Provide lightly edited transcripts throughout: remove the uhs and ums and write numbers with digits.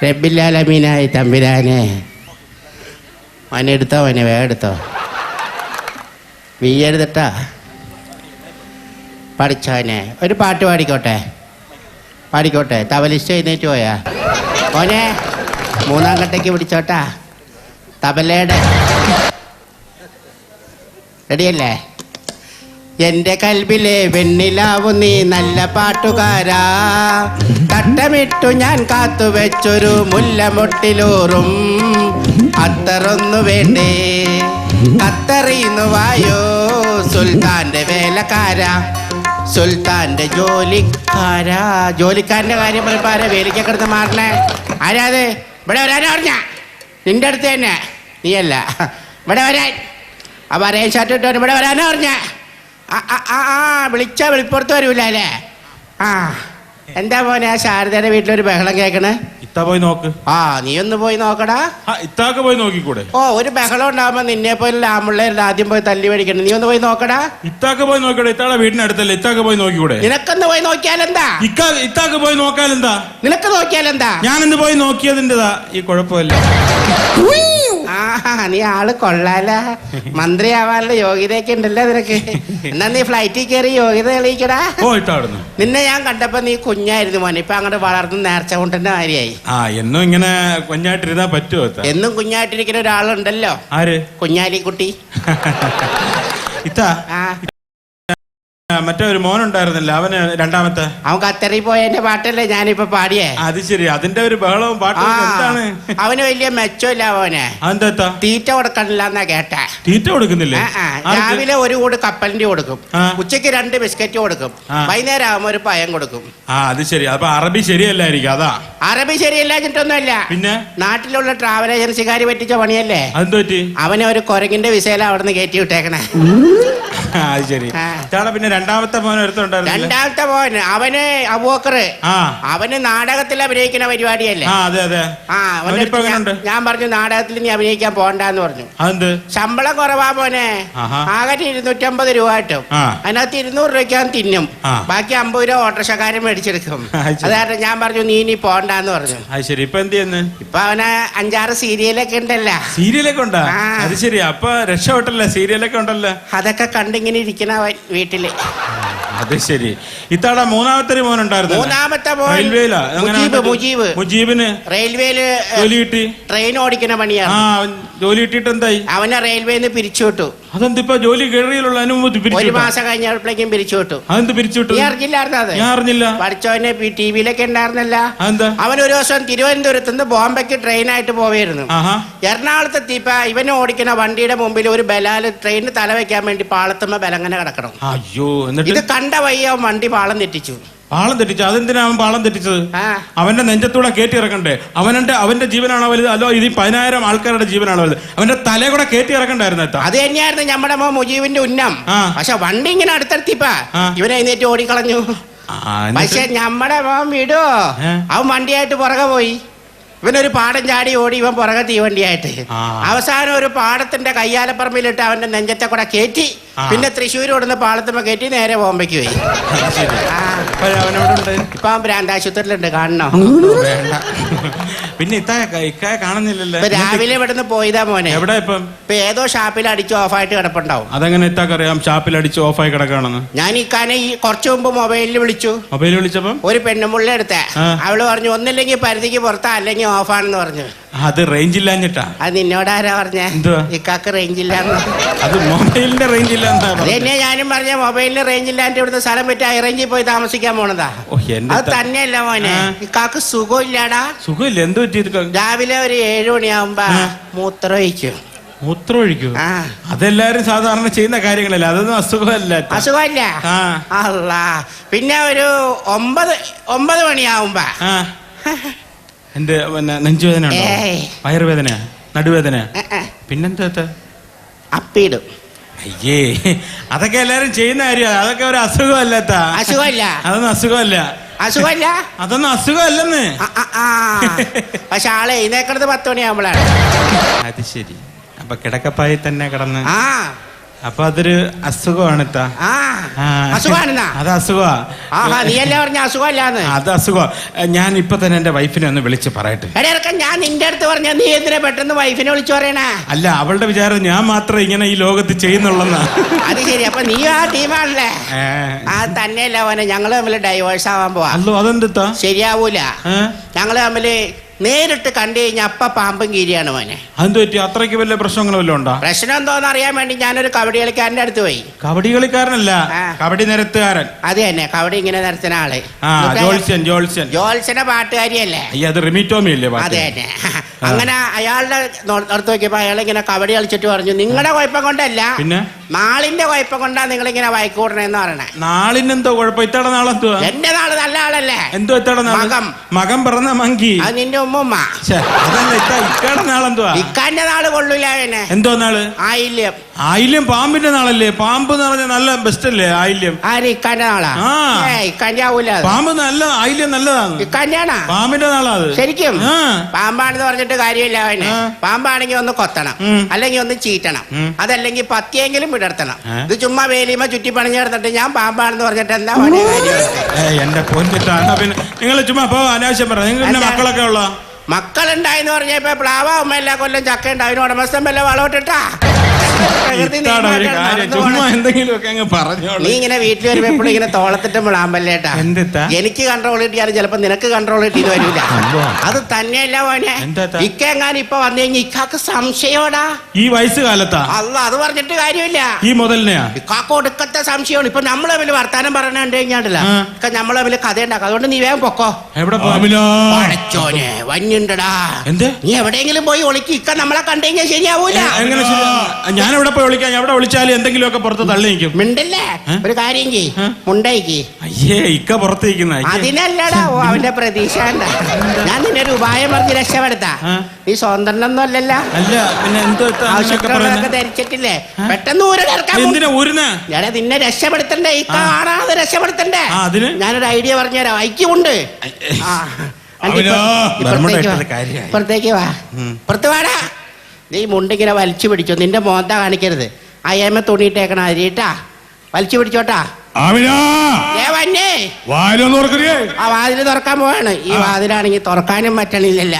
റബ്ബില്ലാലമീനായി തമ്പുരാനെ. മോനെ എടുത്തോ, മോനെ വേഗം എടുത്തോ, വീഴരുതട്ടാ. പഠിച്ചോനെ ഒരു പാട്ട് പാടിക്കോട്ടെ. തബലിസ്റ്റ് എഴുന്നേറ്റ് പോയാ മോനെ? മൂന്നാം കട്ടയ്ക്ക് പിടിച്ചോട്ടാ തബലയുടെ. റെഡിയല്ലേ? എന്റെ കൽബിലെ വെണ്ണിലാവു നീ നല്ല പാട്ടുകാരാ, തട്ടമിട്ടു ഞാൻ കാത്തുവെച്ചൊരു മുല്ലമൊട്ടിലൂറും അത്തറൊന്നു വേണ്ടേ, കത്തറിയുന്നു വായോ സുൽത്താന്റെ വേലക്കാരാ, സുൽത്താന്റെ ജോലിക്കാരന്റെ കാര്യം പറയുമ്പോ വേലിക്കൊക്കെ എടുത്ത് മാറണേ. ആരാത്? ഇവിടെ വരാനാ പറഞ്ഞ? നിന്റെ അടുത്ത് തന്നെ. നീയല്ല, ഇവിടെ വരാൻ. അപ്പൊ അരേ ഷർട്ട് ഇട്ടോ ഇവിടെ വരാനാ പറഞ്ഞ? വിളിച്ചാ വെളിപ്പുറത്ത് വരൂല അല്ലേ? ആ എന്താ മോനെ ആ ശാരദയുടെ വീട്ടിലൊരു ബഹളം കേക്കണേ? ഇത്ത പോയി നോക്ക്. ആ നീ ഒന്ന് പോയി നോക്കടാ. ഇത്താക്ക് പോയി നോക്കിക്കൂടെ? ഓ ഒരു ബഹളം ഉണ്ടാവുമ്പോ നിന്നെ പോലെ ആമ്പിള്ളേരുടെ ആദ്യം പോയി തല്ലി മേടിക്കണം. നീ ഒന്ന് പോയി നോക്കടാ. ഇത്താക്ക് പോയി നോക്കടാ. ഇത്താടെ വീടിനടുത്തല്ലേ, ഇത്താക്ക് പോയി നോക്കിക്കൂടെ? നിനക്കൊന്ന് പോയി നോക്കിയാലെന്താ? ഇത്താക്ക് പോയി നോക്കാലെന്താ? നിനക്ക് നോക്കിയാലെന്താ? ഞാനിന്ന് പോയി നോക്കിയതിൻ്റെതാ ഈ കുഴപ്പമില്ല. നീ ആള് കൊള്ളാല, മന്ത്രിയാവാനുള്ള യോഗ്യതയൊക്കെ ഉണ്ടല്ലോ നിനക്ക്. എന്നാ നീ ഫ്ലൈറ്റിൽ കയറി യോഗ്യത തെളിയിക്കടാ. നിന്നെ ഞാൻ കണ്ടപ്പോ നീ കുഞ്ഞായിരുന്നു മോനെ, ഇപ്പൊ അങ്ങോട്ട് വളർന്ന് നേർച്ച കൊണ്ടുന്ന കാര്യമായി. എന്നും ഇങ്ങനെ കുഞ്ഞായിട്ടിരുന്നാ പറ്റുമോ? എന്നും കുഞ്ഞായിട്ടിരിക്കുന്ന ഒരാളുണ്ടല്ലോ. ആര്? കുഞ്ഞാലിക്കുട്ടി. ഇത്താ മറ്റേ ഒരു മോനുണ്ടായിരുന്നല്ലോ, അവന് രണ്ടാമത്തെ. അവൻ ഖത്തറിൽ പോയതിന്റെ പാട്ടല്ലേ ഞാനിപ്പോ പാടിയേ? അത് ശരി, അതിന്റെ ഒരു ബഹളവും പാട്ടും എന്താണ്? അവന് വലിയ മെച്ചമില്ല അവന്. അതെന്താ? തീറ്റ കൊടുക്കണില്ല എന്നാ കേട്ടെ. തീറ്റ കൊടുക്കുന്നില്ലേ? രാവിലെ ഒരു കൂട് കപ്പലിന്റെ കൊടുക്കും, ഉച്ചക്ക് 2 ബിസ്ക്കറ്റ് കൊടുക്കും, വൈകുന്നേരം ആവുമ്പോ ഒരു പയം കൊടുക്കും. അത് ശരി. അപ്പൊ അറബി ശരിയല്ലായിരിക്കും. അതാ അറബി ശരിയല്ലാഞ്ഞിട്ടൊന്നുമല്ല, പിന്നെ നാട്ടിലുള്ള ട്രാവൽ ഏജൻസിക്കാര് പറ്റിച്ച പണിയല്ലേ. അതെന്ത് പറ്റി? അവനെ ഒരു കുരങ്ങിന്റെ വിസയില അവിടെ നിന്ന് കയറ്റി വിട്ടേക്കണേ. അത് ശരി. പിന്നെ രണ്ടാമത്തെ മോൻ രണ്ടാമത്തെ മോൻ അവന് അബൂബക്കർ, അവന് നാടകത്തിൽ അഭിനയിക്കുന്ന പരിപാടിയല്ലേ. ഞാൻ പറഞ്ഞു നാടകത്തിൽ നീ അഭിനയിക്കാൻ പോണ്ടെന്ന് പറഞ്ഞു. ശമ്പളം കുറവാ മോനെ, ആകെ 250 രൂപ കിട്ടും. അതിനകത്ത് 200 രൂപയ്ക്ക് തിന്നും, ബാക്കി 50 രൂപ ഓട്ടോറിക്ഷക്കാരൻ മേടിച്ചെടുക്കും. അതായത് ഞാൻ പറഞ്ഞു നീ ഇനി പോണ്ടെന്ന് പറഞ്ഞു. ഇപ്പൊ എന്ത് ചെയ്യുന്നു? ഇപ്പൊ അവന് 5-6 സീരിയലൊക്കെ ഉണ്ടല്ലോ. സീരിയലൊക്കെ ഉണ്ടോ? അത് ശരി. അപ്പൊ രക്ഷപ്പെട്ടല്ലേ, സീരിയലൊക്കെ ഉണ്ടല്ലോ. അതൊക്കെ കണ്ടിങ്ങനെ ഇരിക്കണ വീട്ടില്. അത് ശരി. ഇത്താടെ മൂന്നാമത്തെ മോൻ ഉണ്ടായിരുന്നു. മൂന്നാമത്തെ മോൻ മുജീബിന് റെയിൽവേയില് ജോലി കിട്ടി. ട്രെയിൻ ഓടിക്കുന്ന പണിയാണ്. ജോലി കിട്ടിയിട്ട് എന്തായി? അവനെ റെയിൽവേന്ന് പിരിച്ചുവിട്ടു. അതെന്തിപ്പോ ജോലി കയറിയുള്ള അനുമതി? 1 മാസം കഴിഞ്ഞപ്പോഴേക്കും പിരിച്ചുവിട്ടു. അതെന്ത് പിരിച്ചുവിട്ടു? നീ അറിഞ്ഞില്ലായിരുന്നു? അത് ഞാൻ അറിഞ്ഞില്ല. പഠിച്ചവനെ ടിവിയിലൊക്കെ ഉണ്ടായിരുന്നല്ല. അവൻ ഒരു ദിവസം തിരുവനന്തപുരത്ത് നിന്ന് ബോംബെക്ക് ട്രെയിനായിട്ട് പോവായിരുന്നു. എറണാകുളത്ത് എത്തിയപ്പോ ഇവനെ ഓടിക്കുന്ന വണ്ടിയുടെ മുമ്പിൽ ഒരു ബലാല് ട്രെയിനിന് തല വെക്കാൻ വേണ്ടി പാളത്തുമ്പോ ബലങ്ങനെ കിടക്കണം. അയ്യോ, ഇത് കണ്ട വയ്യ വണ്ടി പാളം തെറ്റിച്ചു. പാളം തെറ്റിച്ചു? അതെന്തിനാ അവൻ പാളം തെറ്റിച്ചത്? അവന്റെ നെഞ്ചത്തൂടെ കയറ്റി ഇറക്കണ്ടേ? അവന്റെ ജീവനാണോ വലുത്, അല്ലോ ഇത് 10,000 ആൾക്കാരുടെ ജീവനാണോ വലുത്? അവന്റെ തല കൂടെ കയറ്റി ഇറക്കണ്ടായിരുന്നു. അത് തന്നെയായിരുന്നു നമ്മുടെ മുജീബിന്റെ ഉന്നം. പക്ഷെ വണ്ടി ഇങ്ങനെ അടുത്തെത്തിപ്പാ ഇവനെ എഴുന്നേറ്റ് ഓടിക്കളഞ്ഞു. പക്ഷെ നമ്മുടെ മോൻ വിടോ, അവൻ വണ്ടിയായിട്ട് പുറകെ പോയി. ഇവനൊരു പാടം ചാടി ഓടി, ഇവൻ പുറകെ തീവണ്ടിയായിട്ട്. അവസാനം ഒരു പാടത്തിന്റെ കയ്യാലപ്പറമ്പിലിട്ട് അവന്റെ നെഞ്ചത്തെ കൂടെ കയറ്റി. പിന്നെ തൃശ്ശൂർ ഓടുന്ന പാളത്തുമ്പോ കയറ്റി നേരെ ബോംബെക്ക് പോയി. ഇപ്പൊ അവൻ ഭ്രാന്താശുപത്രിയിലുണ്ട്, കാണണോ? പിന്നെ ഇക്കായ കാണുന്നില്ലല്ലോ. രാവിലെ ഇവിടുന്ന് പോയതാ മോനെ. എവിടെ? ഇപ്പൊ ഏതോ ഷാപ്പിൽ അടിച്ച് ഓഫായിട്ട് കിടപ്പുണ്ടാവും. അതെങ്ങനെ ഇത്താക്കറിയാം ഷാപ്പിൽ അടിച്ച് ഓഫായി കിടക്കാണെന്ന്? ഞാൻ ഇക്കാനെ കുറച്ചു മുമ്പ് മൊബൈലിൽ വിളിച്ചു. വിളിച്ചപ്പോ ഒരു പെണ്ണുമുള്ള എടുത്ത അവള് പറഞ്ഞു ഒന്നില്ലെങ്കിൽ പരിധിക്ക് പുറത്താ, അല്ലെങ്കിൽ ഓഫാണെന്ന് പറഞ്ഞു. അത് റേഞ്ച് ഇല്ലാഞ്ഞിട്ടാ. അത് നിന്നോടാരാ പറഞ്ഞേ? ഇക്കാക്ക് റേഞ്ച് ഇല്ലാന്ന്. അത് മൊബൈലിന്റെ റേഞ്ച് ഇല്ല. അതെന്നെ ഞാനും പറഞ്ഞ മൊബൈലിന് റേഞ്ച് ഇല്ലാണ്ട് ഇവിടുന്ന് സ്ഥലം പറ്റി ഹൈ റേഞ്ചിൽ പോയി താമസിക്കാൻ പോണതാ. അത് തന്നെയല്ല മോനെ, ഇക്കാക്ക് സുഖമില്ലാടാ. സുഖമില്ല? എന്ത് പറ്റി? രാവിലെ ഒരു 7 മണിയാവുമ്പോ മൂത്രമൊഴിക്കും. മൂത്രമൊഴിക്കും? അതെല്ലാരും സാധാരണ ചെയ്യുന്ന കാര്യങ്ങളല്ല, അതൊന്നും അസുഖമല്ല. അസുഖമല്ല? അല്ല. പിന്നെ ഒരു 9 മണിയാവുമ്പോ എന്റെ നെഞ്ചുവേദന, വയറുവേദന, നടുവേദന, പിന്നെന്താ? അപ്പീടും. അയ്യേ, അതൊക്കെ എല്ലാരും ചെയ്യുന്ന കാര്യമാണ്. അതൊക്കെ ഒരു അസുഖമല്ല. അസുഖമല്ല? അതൊന്നും അസുഖമല്ല. അസുഖമല്ല? അതൊന്നും അസുഖമല്ലെന്ന്. പക്ഷെ ആളെ എഴുന്നേക്കണത് 10 മണിയാവുമ്പോഴാണ്. അത് ശരി. അപ്പൊ കിടക്കപ്പായി തന്നെ കിടന്ന് അപ്പൊ അതൊരു അസുഖമാണ് ഇത്താ. ആ അസുഖാണെന്നാ? അത് അസുഖമാ. ആഹാ, നീ അല്ലേ പറഞ്ഞ അസുഖമല്ലാന്ന്? അത് അസുഖം. ഞാൻ ഇപ്പൊ തന്നെ എന്റെ വൈഫിനെ ഒന്ന് വിളിച്ച് പറയട്ടെ. എടേ, ഞാൻ നിന്റെ അടുത്ത് പറഞ്ഞ നീ എന്തിനാ പെട്ടെന്ന് വൈഫിനെ വിളിച്ചു പറയണേ? അല്ല, അവളുടെ വിചാരം ഞാൻ മാത്രം ഇങ്ങനെ ഈ ലോകത്ത് ചെയ്യുന്നുള്ളെന്നാ. അത് ശരി, അപ്പൊ നീ ആ ടീമാണല്ലേ? ആ തന്നെയല്ല മോനെ, ഞങ്ങള് തമ്മിൽ ഡൈവേഴ്സ് ആവാൻ പോവാ. അല്ലോ, അതെന്താ? ശരിയാവൂല. ഞങ്ങള് തമ്മില് നേരിട്ട് കണ്ടു കഴിഞ്ഞാൽ അപ്പ പാമ്പും കീരിയാണ് മോനെ. അതെന്ത് പറ്റി? അത്രയ്ക്ക് വലിയ പ്രശ്നങ്ങൾ വല്ലതും ഉണ്ടോ? പ്രശ്നം എന്തോന്ന് അറിയാൻ വേണ്ടി ഞാനൊരു കബഡി കളിക്കാരന്റെ അടുത്ത് പോയി. കബഡി കളിക്കാരനല്ല, കബഡി നിരത്തുകാരൻ. അത് തന്നെ, കബഡി ഇങ്ങനെ നിരത്തുന്ന ആള്. ജോത്സ്യന്റെ പാട്ടുകാരിയല്ലേ? അത് റിമിറ്റോമി അല്ലേ? അത് തന്നെ. അങ്ങനെ അയാളുടെ അടുത്ത് നോക്കിയപ്പോ അയാൾ ഇങ്ങനെ കബഡി കളിച്ചിട്ട് പറഞ്ഞു, നിങ്ങളുടെ കുഴപ്പം കൊണ്ടല്ല, പിന്നെ നാളിന്റെ കുഴപ്പം കൊണ്ടാ നിങ്ങളിങ്ങനെ വയക്കൂടണെന്ന് പറയണേ. നാളിനെന്തോ കുഴപ്പം? ഇത്തട നാളെന്തുവാ? എന്റെ നാള് നല്ല ആളല്ലേ? എന്തോ ഇത്തട മകം? മകം പറഞ്ഞ മങ്കി. അത് നിന്റെ ഉമ്മ. അതല്ല, ഇക്കയുടെ നാളെന്തുവാ? ഇക്കാന്റെ നാള് കൊള്ളൂല. എന്തോ നാള്? ആയില്യം. ആയില്യം പാമ്പിന്റെ നാളല്ലേ? പാമ്പ് എന്ന് പറഞ്ഞ നല്ല ബെസ്റ്റ് അല്ലേ ആയില്യം? ആര്? ഇക്കാന്റെ നാളാ? ഇക്കാന്റെ ആവൂല. പാമ്പ് നല്ല, ആയില്യം നല്ലതാണ്. ഇക്കാന്റെയാണോ? പാമ്പിന്റെ നാളാ അത് ശരിക്കും. പാമ്പാണെന്ന് പറഞ്ഞിട്ട് കാര്യമില്ല അവന്. പാമ്പാണെങ്കിൽ ഒന്ന് കൊത്തണം, അല്ലെങ്കിൽ ഒന്ന് ചീറ്റണം, അതല്ലെങ്കിൽ പത്തിയെങ്കിലും വിടർത്തണം. ഇത് ചുമ്മാ വേലിയുമ്പോ ചുറ്റി പണിഞ്ഞു കിടന്നിട്ട് ഞാൻ പാമ്പാണെന്ന് പറഞ്ഞിട്ട് എന്താ എന്റെ പൊന്നിട്ടാ. പിന്നെ നിങ്ങൾ ചുമ്മാ പോ, അനാവശ്യം പറ. നിങ്ങൾക്ക് മക്കളൊക്കെ ഉള്ള? മക്കളുണ്ടായിന്ന് പറഞ്ഞപ്പോ പ്ലാവ ഉമ്മ എല്ലാ കൊല്ലം ചക്ക ഉണ്ട്, അതിന് ഉടമസ്ഥൻ വല്ല വളമിട്ടിട്ടാ. നീ ഇങ്ങനെ വീട്ടിൽ വരുമ്പോ എപ്പോഴും ഇങ്ങനെ തോളത്തിട്ട് വിളാമ്പല്ലേട്ടാ. എനിക്ക് കൺട്രോൾ കിട്ടിയാലും ചിലപ്പോ നിനക്ക് കൺട്രോൾ കിട്ടിയത് വരില്ല. അത് തന്നെയല്ല മോനെ, ഇക്ക എങ്ങാനും ഇപ്പൊ വന്നു കഴിഞ്ഞാൽ ഇക്കാക്ക് സംശയോടാ. ഈ വയസ്സുകാലത്താ? അല്ല, അത് പറഞ്ഞിട്ട് കാര്യമില്ല. ഈ മുതലിനെയാ ഇക്കാക്ക് ഒടുക്കത്തെ സംശയമാണ്. ഇപ്പൊ നമ്മളെ തമ്മിൽ വർത്താനം പറഞ്ഞുകൊണ്ട് കഴിഞ്ഞാണ്ടല്ല, ഇക്ക നമ്മളെ തമ്മിൽ കഥ ഉണ്ടാക്കും. അതുകൊണ്ട് നീ വേഗം പൊക്കോ. എവിടെ പടച്ചോനെ, വഞ്ഞുണ്ടടാ. നീ എവിടെയെങ്കിലും പോയി ഒളിക്ക്. ഇക്ക നമ്മളെ കണ്ടു കഴിഞ്ഞാൽ ശരിയാവൂല. ഞാൻ എവിടെ പോയി വിളിക്കാം? എവിടെ വിളിച്ചാലും എന്തെങ്കിലും ഒക്കെ പുറത്ത് തള്ളിക്കും. മിണ്ടല്ലേ? ഒരു കാര്യം ചെയ്യ്, മുണ്ടയിക്ക്. അയ്യേ, ഇക്ക പുറത്തേക്കുന്ന അതിനല്ലടാ അവന്റെ പ്രതീക്ഷ. ഞാൻ നിന്നെ ഒരു ഉപായം പറഞ്ഞ് രക്ഷപ്പെടുത്താ. നീ സ്വതന്ത്രനൊന്നും അല്ലല്ല. അല്ല, പിന്നെ എന്തോ ആവശ്യങ്ങളൊക്കെ ധരിച്ചിട്ടില്ലേ? പെട്ടെന്ന് ഊരടാ. നിന്നെ രക്ഷപ്പെടുത്തണ്ടേ, ഇക്ക കാണാതെ രക്ഷപ്പെടുത്തണ്ടേ. ഞാനൊരു ഐഡിയ പറഞ്ഞുതരാം. ഐക്യമുണ്ട്. പുറത്തേക്ക് വാ, പുറത്ത് വാടാ. നീ മുണ്ടിങ്ങനെ വലിച്ചു പിടിച്ചോ. നിന്റെ മോന്ത കാണിക്കരുത്. അയ്യമ്മ തുണിയിട്ടേക്കണ അരിട്ടാ. വലിച്ചു പിടിച്ചോട്ടാ. ആ വാതില് തുറക്കാൻ പോവാണ്. ഈ വാതിലാണെങ്കിൽ തുറക്കാനും പറ്റണില്ലല്ല.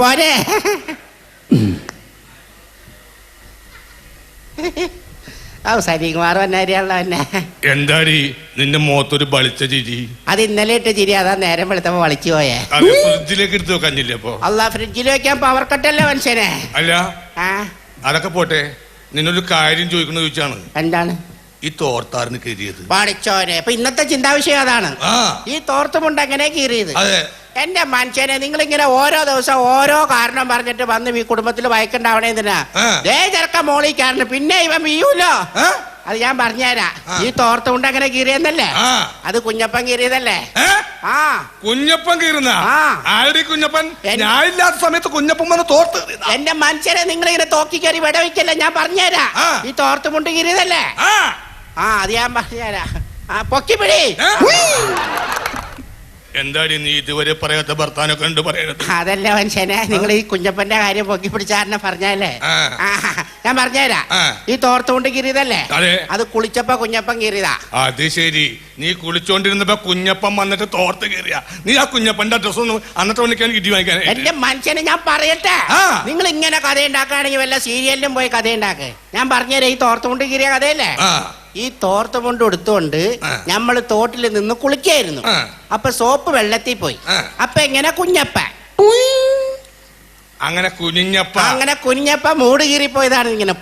പോരെ. സരികുമാർ വന്നാരിയാണല്ലോ എന്നെ. എന്താടി നിന്റെ മുഖത്തൊരു ബളിച്ച ചിരി? അത് ഇന്നലെ ഇട്ട ചിരി. അതാ നേരം വെളുത്തപ്പോ വലിച്ചു പോയേ. ഫ്രിഡ്ജിലേക്ക് എടുത്ത് വെക്കാഞ്ഞില്ലേ? അപ്പൊ അല്ല, ഫ്രിഡ്ജിൽ വെക്കാൻ പവർ കട്ടല്ലേ മനുഷ്യനെ. അല്ല, അതൊക്കെ പോട്ടെ. നിന്നൊരു കാര്യം ചോദിക്കണ ചോദിച്ചാണ്. എന്താണ്? ഈ തോർത്താറിന് കീറിയത് പഠിച്ചോനെ. അപ്പൊ ഇന്നത്തെ ചിന്താവിഷയം അതാണ്. ഈ തോർത്തുമുണ്ട് എങ്ങനെ കീറിയത്? എന്റെ മനുഷ്യനെ, നിങ്ങളിങ്ങനെ ഓരോ ദിവസം ഓരോ കാരണം പറഞ്ഞിട്ട് വന്ന് ഈ കുടുംബത്തിൽ വയക്കുണ്ടാവണേ എന്തിനാ? ചെറുക്ക മോളി കാരണം പിന്നെ ഇവൻ വീയൂലോ. അത് ഞാൻ പറഞ്ഞുതരാ. ഈ തോർത്തുമുണ്ട് എങ്ങനെ കീറിയെന്നല്ലേ? അത് കുഞ്ഞപ്പൻ കീറിയതല്ലേ? കുഞ്ഞപ്പൻ കീറുന്ന കുഞ്ഞപ്പൻ? ഞാനില്ലാത്ത സമയത്ത് കുഞ്ഞപ്പൻ വന്ന് തോർത്ത്. എന്റെ മനുഷ്യനെ, നിങ്ങളിങ്ങനെ തോക്കി കയറി വിടവിക്കല്ലേ. ഞാൻ പറഞ്ഞുതരാ. ഈ തോർത്തുമുണ്ട് കീറിയതല്ലേ? അത് ഞാൻ പറഞ്ഞുതരാ. പൊക്കിപ്പിടി. എന്താടി നീ ഇതുവരെ പറയാത്ത ഭർത്താനൊക്കെ ഉണ്ട് പറയണത്? അതല്ല മനുഷ്യനെ, നിങ്ങൾ ഈ കുഞ്ഞപ്പന്റെ കാര്യം പൊക്കി പിടിച്ചാരനെ പറഞ്ഞല്ലേ? ഞാൻ പറഞ്ഞുതരാ. ഈ തോർത്തുകൊണ്ട് കീറിയതല്ലേ? അത് കുളിച്ചപ്പോ കുഞ്ഞപ്പൻ കീറിയതാ. അത് ശരി. നീ കുളിച്ചോണ്ടിരുന്നപ്പോ കുഞ്ഞപ്പൻ വന്നിട്ട് തോർത്ത് കീറിയ. നീ ആ കുഞ്ഞപ്പന്റെ അഡ്രസ് ഒന്ന് അന്നത്തെ വിളിക്കാൻ ഇടി വാങ്ങിക്കാൻ. എന്റെ മനുഷ്യനെ, ഞാൻ പറയട്ടെ. നിങ്ങൾ ഇങ്ങനെ കഥ ഉണ്ടാക്കുകയാണെങ്കിൽ വല്ല സീരിയലിലും പോയി കഥ ഉണ്ടാക്ക്. ഞാൻ പറഞ്ഞുതരാം. ഈ തോർത്തുകൊണ്ട് കീറിയ കഥയല്ലേ? ഈ തോർത്ത് കൊണ്ട് എടുത്തുകൊണ്ട് നമ്മൾ തോട്ടിൽ നിന്ന് കുളിക്കായിരുന്നു. അപ്പൊ സോപ്പ് വെള്ളത്തിൽ പോയി. അപ്പൊ എങ്ങനെ കുഞ്ഞപ്പ അങ്ങനെ കുഞ്ഞപ്പ മൂട് കീറിപ്പോയതാണ്. ഇങ്ങനെ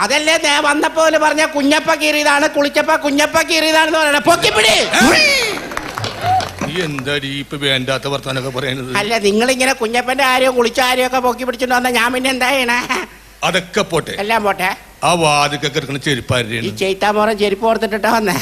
അതല്ലേ വന്നപ്പോ പറഞ്ഞ കുഞ്ഞപ്പ കീറിയതാണ്, കുളിച്ചപ്പ കുഞ്ഞപ്പ കീറിയതാണെന്ന് പറയണ. പൊക്കിപ്പിടി. എന്താടി ഇപ്പൊ വേണ്ടാത്ത വർത്താനൊക്കെ പറയുന്നത്? അല്ല, നിങ്ങളിങ്ങനെ കുഞ്ഞപ്പന്റെ ആരെയോ കുളിച്ച ആരെയോ ഒക്കെ പൊക്കി പിടിച്ചിട്ട് വന്നാ ഞാൻ പിന്നെ എന്താ ചെയ്യണേ? അതൊക്കെ പോട്ടെ, എല്ലാം പോട്ടെ. ആ വാതിക്കൊക്കെ ചെരുപ്പാരുടെ ഈ ചെയ്ത്താമോറം ചെരുപ്പ് ഓർത്തിട്ടാ വന്നേ.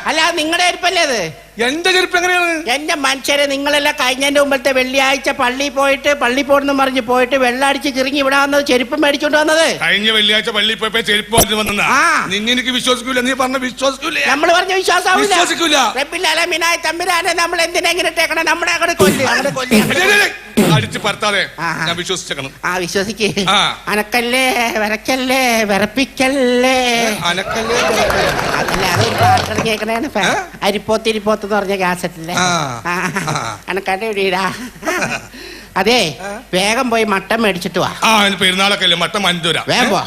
അല്ല, നിങ്ങളുടെ ചെരുപ്പല്ലേ അത്? എന്റെ ചെരുപ്പ് എങ്ങനെയാണ്? എന്റെ മനുഷ്യരെ, നിങ്ങളെല്ലാം കഴിഞ്ഞതിന്റെ മുമ്പത്തെ വെള്ളിയാഴ്ച പള്ളിയിൽ പോകണമെന്ന് പറഞ്ഞ് പോയിട്ട് വെള്ളടിച്ച് കിറങ്ങി ഇവിടെ വന്നത് ചെരുപ്പ് മേടിച്ചോണ്ട് വന്നത്. കഴിഞ്ഞ വെള്ളിയാഴ്ച പള്ളിയിൽ പോയപ്പോ ചെരുപ്പ് വന്നതാ. നിന്നെ എനിക്ക് വിശ്വസിക്കൂല. നീ പറഞ്ഞ വിശ്വസിക്കൂല. നമ്മൾ പറഞ്ഞ വിശ്വസിക്കൂല. റബ്ബിൽ തമ്പുരാനെ നമ്മൾ എന്തിനാ ഇങ്ങനെ ഇട്ടേക്കണം? നമ്മുടെ അങ്ങോട്ട് കൊല്ലി അടിച്ച് പറത്താതെ ഞാൻ വിശ്വസിച്ചേക്കണം. വിശ്വസിക്കേ. അനക്കല്ലേ വിറക്കല്ലേ വിറപ്പിക്കല്ലേ അനക്കല്ലേ അതല്ല, അതൊരു പാട്ട് കേൾക്കണേന്ന്. അരിപ്പോത്ത് എന്ന് പറഞ്ഞ കാസറ്റില്ലേ? അനക്കാന്റെ വീടാ. അതെ, വേഗം പോയി മട്ടൻ മേടിച്ചിട്ട് വാ. പെരുന്നാളൊക്കെ അല്ലേ, മട്ടൻ മഞ്ചൂര. വേഗം പോ.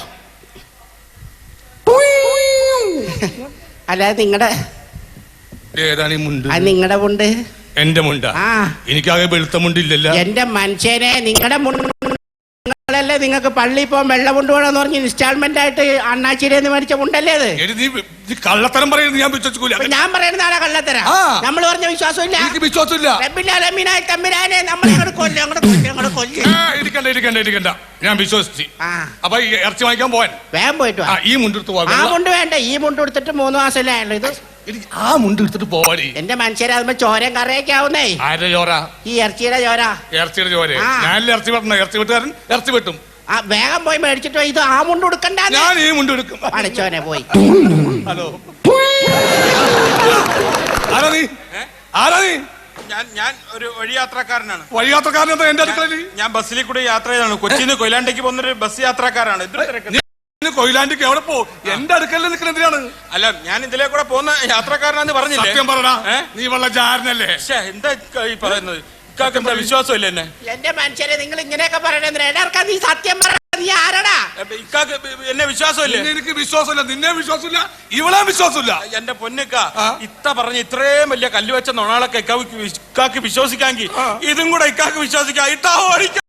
അല്ലാതെ നിങ്ങളുടെ ഏതാണ് ഈ മുണ്ട്? അത് നിങ്ങളുടെ മുണ്ട്. എന്റെ മുണ്ട? എനിക്കാകെ വെളുത്ത മുണ്ടില്ലല്ലോ. എന്റെ മനുഷ്യനെ, നിങ്ങളുടെ മുണ്ടല്ലേ നിങ്ങൾക്ക് പള്ളിയിൽ പോകാൻ വെള്ളം കൊണ്ടുപോകണമെന്ന് പറഞ്ഞ് ഇൻസ്റ്റാൾമെന്റ് ആയിട്ട് അണ്ണാച്ചിയുടെ മേടിച്ച മുണ്ടല്ലേ അത്? നീ കള്ളത്തരം പറയുന്നത് ഞാൻ വിശ്വസിക്കൂല. ഞാൻ പറയുന്നതാണ് കള്ളത്തരം. നമ്മൾ പറഞ്ഞ വിശ്വാസമില്ല. എനിക്ക് വിശ്വാസമില്ല. തമ്പുരാനെ നമ്മളെ ഇരിക്കണ്ട. ഞാൻ വിശ്വസിച്ചു. അപ്പൊ ഇറച്ചി വാങ്ങിക്കാൻ പോവാൻ വേഗം പോയിട്ട് ഈ മുണ്ടെടുത്ത് പോവാ. ആ മുണ്ട് വേണ്ട, ഈ മുണ്ട് എടുത്തിട്ട് 3 മാസമല്ലേ ആയുള്ളൂ. ഇത് ആ മുണ്ട് എടുത്തിട്ട് പോവാടി. എന്റെ മനുഷ്യരെ, അതുമ്പോ ചോരയും കറിയൊക്കെ ആവുന്നേ. ആരുടെ ചോര? ഈ ഇറച്ചിയുടെ ചോര. ഇറച്ചിയുടെ ചോര? ഞാനല്ലേ ഇറച്ചി വെട്ടണം. ഇറച്ചി വെട്ടുകാരൻ ഇറച്ചി വെട്ടും. വേഗം പോയി മേടിച്ചിട്ട് ഇത് ആ മുണ്ട് എടുക്കണ്ട. ഞാൻ ഈ മുണ്ട് എടുക്കും. അടച്ചോനെ പോയി. ഹലോ, ആരാ നീ? ആരാ നീ? ഞാൻ ഒരു വഴിയാത്രക്കാരനാണ്. വഴിയാത്രക്കാരൻ എന്റെ അടുക്കളയിൽ? ഞാൻ ബസ്സിൽ കൂടെ യാത്ര ചെയ്താണ്. കൊച്ചിന്ന് കൊയിലാണ്ടേക്ക് പോകുന്നൊരു ബസ് യാത്രക്കാരാണ്. കൊയിലാണ്ടിക്ക് എവിടെ പോ? എന്റെ അടുക്കലിൽ നിൽക്കുന്ന എന്തിനാണ്? അല്ല, ഞാൻ ഇതിലെ കൂടെ പോകുന്ന യാത്രക്കാരനാന്ന് പറഞ്ഞില്ലേ? സത്യം പറടാ, നീ വള്ള ജാരനല്ലേ? എന്താ ഈ പറയുന്നത്? ഇക്കാക്ക് എന്താ വിശ്വാസമില്ല എന്നെ? എന്റെ മനുഷ്യരെ, നിങ്ങൾ ഇങ്ങനെയൊക്കെ പറയണെന്തിനാ? നീ സത്യം പറ, നീ ആരടാ? ഇക്കാക്ക് എന്നെ വിശ്വാസമില്ല. എനിക്ക് വിശ്വാസമില്ല. നിന്നെ വിശ്വാസമില്ല, ഇവളെ വിശ്വാസമില്ല. എന്റെ പൊന്നിക്ക, ഇത്ത പറഞ്ഞ ഇത്രയും വലിയ കല്ല് വെച്ച നൊണാളൊക്കെ ഇക്കാക്ക് വിശ്വസിക്കാമെങ്കിൽ ഇതും കൂടെ ഇക്കാക്ക് വിശ്വസിക്കാം. ഇട്ടാ ഓടിക്കാം.